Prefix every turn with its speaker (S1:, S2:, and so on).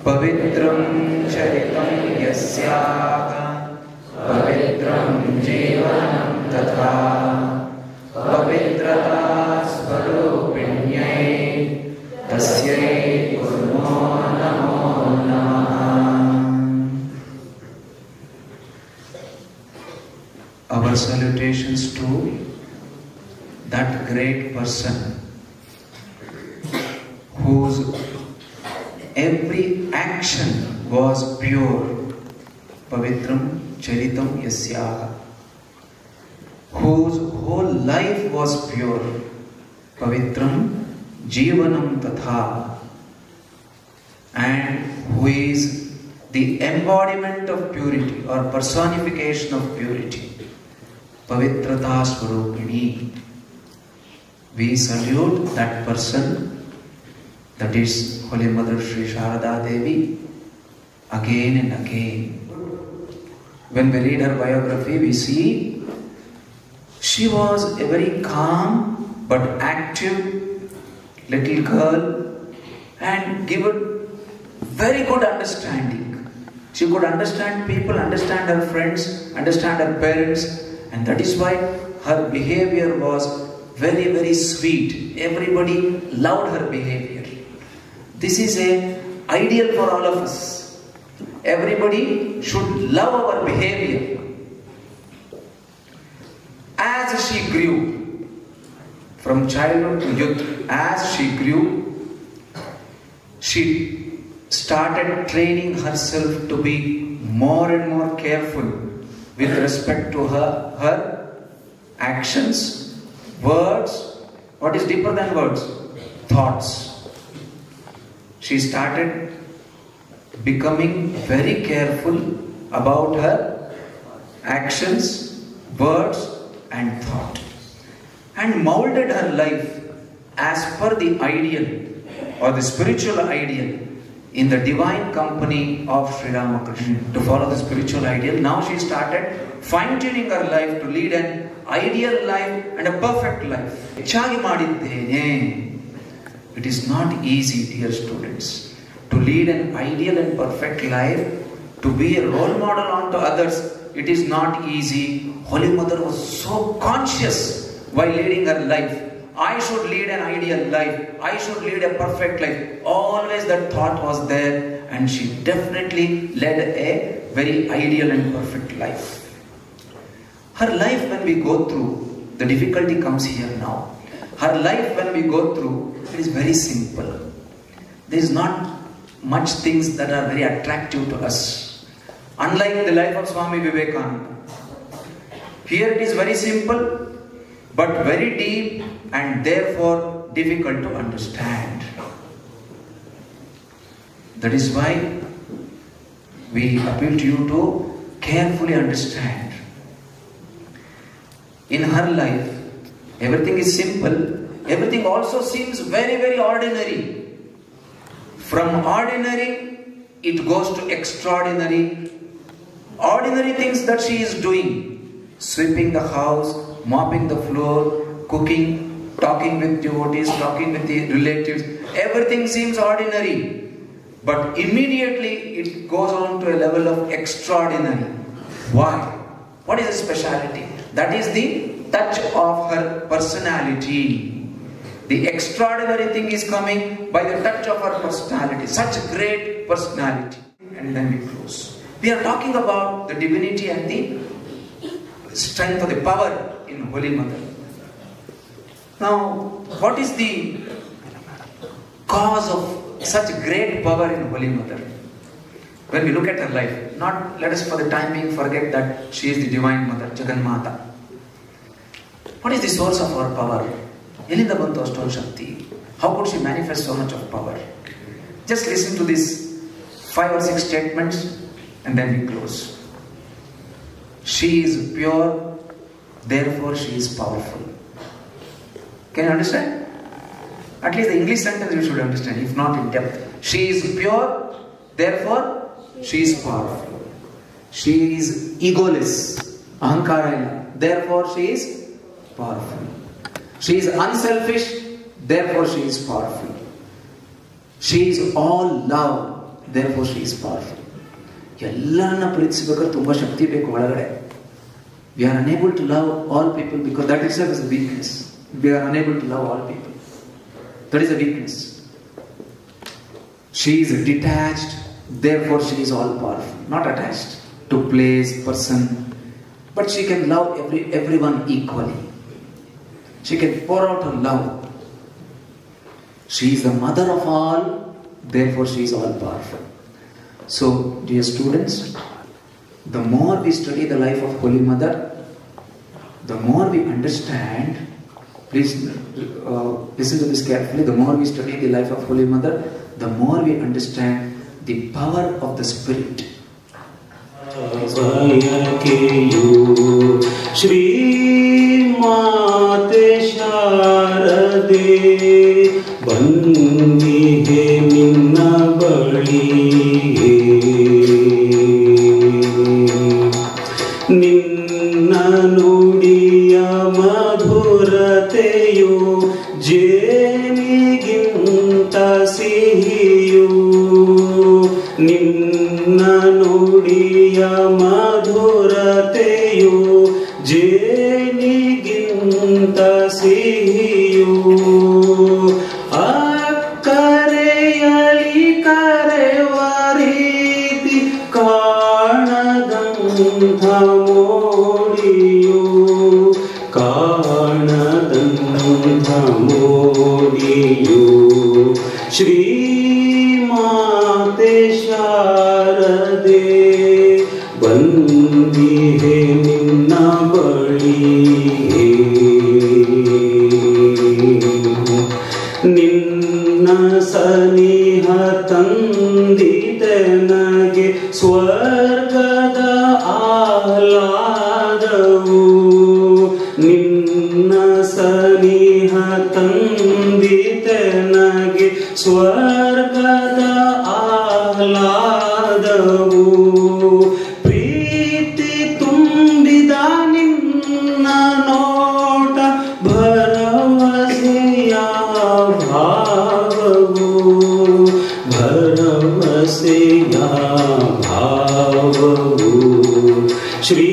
S1: पवित्रं चरितं यस्याः पवित्रं जीवनं तथा पवित्रता स्वरूपिण्यै तस्यै कुर्मो नमो नमः। Our salutations to that great person whose every action was pure. Pavitram Charitam Yasyaha. Whose whole life was pure. Pavitram Jivanam Tatha. And who is the embodiment of purity or personification of purity. Pavitrata Swarupini. We salute that person. That is Holy Mother Sri Sharada Devi, again and again. When we read her biography, we see she was a very calm but active little girl and given very good understanding. She could understand people, understand her friends, understand her parents, and that is why her behavior was very, very sweet. Everybody loved her behavior. This is an ideal for all of us. Everybody should love our behavior. As she grew, from childhood to youth, as she grew, she started training herself to be more and more careful with respect to her actions, words. What is deeper than words? Thoughts. She started becoming very careful about her actions, words and thought, and molded her life as per the ideal or the spiritual ideal in the divine company of Sri Ramakrishna. To follow the spiritual ideal, now she started fine-tuning her life to lead an ideal life and a perfect life. It is not easy, dear students, to lead an ideal and perfect life, to be a role model unto others. It is not easy. Holy Mother was so conscious while leading her life. I should lead an ideal life. I should lead a perfect life. Always that thought was there, and she definitely led a very ideal and perfect life. Her life, when we go through, the difficulty comes here now. Her life, when we go through, it is very simple. There is not much things that are very attractive to us. Unlike the life of Swami Vivekananda. Here it is very simple, but very deep and therefore difficult to understand. That is why we appeal to you to carefully understand. In her life, everything is simple. Everything also seems very, very ordinary. From ordinary, it goes to extraordinary. Ordinary things that she is doing. Sweeping the house, mopping the floor, cooking, talking with devotees, talking with the relatives. Everything seems ordinary. But immediately it goes on to a level of extraordinary. Why? What is the speciality? That is the touch of her personality. The extraordinary thing is coming by the touch of her personality. Such great personality. And then we close. We are talking about the divinity and the strength or the power in Holy Mother. Now, what is the cause of such great power in Holy Mother? When we look at her life, not let us for the time being forget that she is the Divine Mother, Jagannatha. What is the source of her power? Elinda bantu ashton shakti. How could she manifest so much of power? Just listen to these 5 or 6 statements and then we close. She is pure, therefore she is powerful. Can you understand? At least the English sentence you should understand, if not in depth. She is pure, therefore she is powerful. She is egoless, ahankara, therefore she is powerful. She is unselfish, therefore she is powerful. She is all love, therefore she is powerful. ಎಲ್ಲರನ್ನ ಪ್ರೀತಿಸಬೇಕಾದ್ರೆ ತುಂಬಾ ಶಕ್ತಿ ಬೇಕು ಒಳಗಡೆ. We are unable to love all people because that itself is a weakness. We are unable to love all people. That is a weakness. She is detached, therefore she is all powerful. Not attached to place, person, but she can love everyone equally. She can pour out her love. She is the mother of all, therefore she is all powerful. So, dear students, the more we study the life of Holy Mother, the more we understand, please listen to this carefully, the more we study the life of Holy Mother, the more we understand the power of the Spirit. Shri Mate Sharade Bandihe Minna Bali Ninna Nudiya Madhurateyu Jeniginta Sihiyu Ninna Nudiya Madhurateyu Jeniginta Sihiyu Akkareyali karevariti Kanadantha Modiyu Kanadantha Modiyu Shri Mate Sharade Bandihe Ninna Bali Ninna Saniha Tanditenage Swargada Ahladavu Ninna Saniha Tanditenage Swargada Ahladavu Preeti Tumbida Ninna Nota Bharavaseya Bhavavu Bharavaseya Bhavavu Shri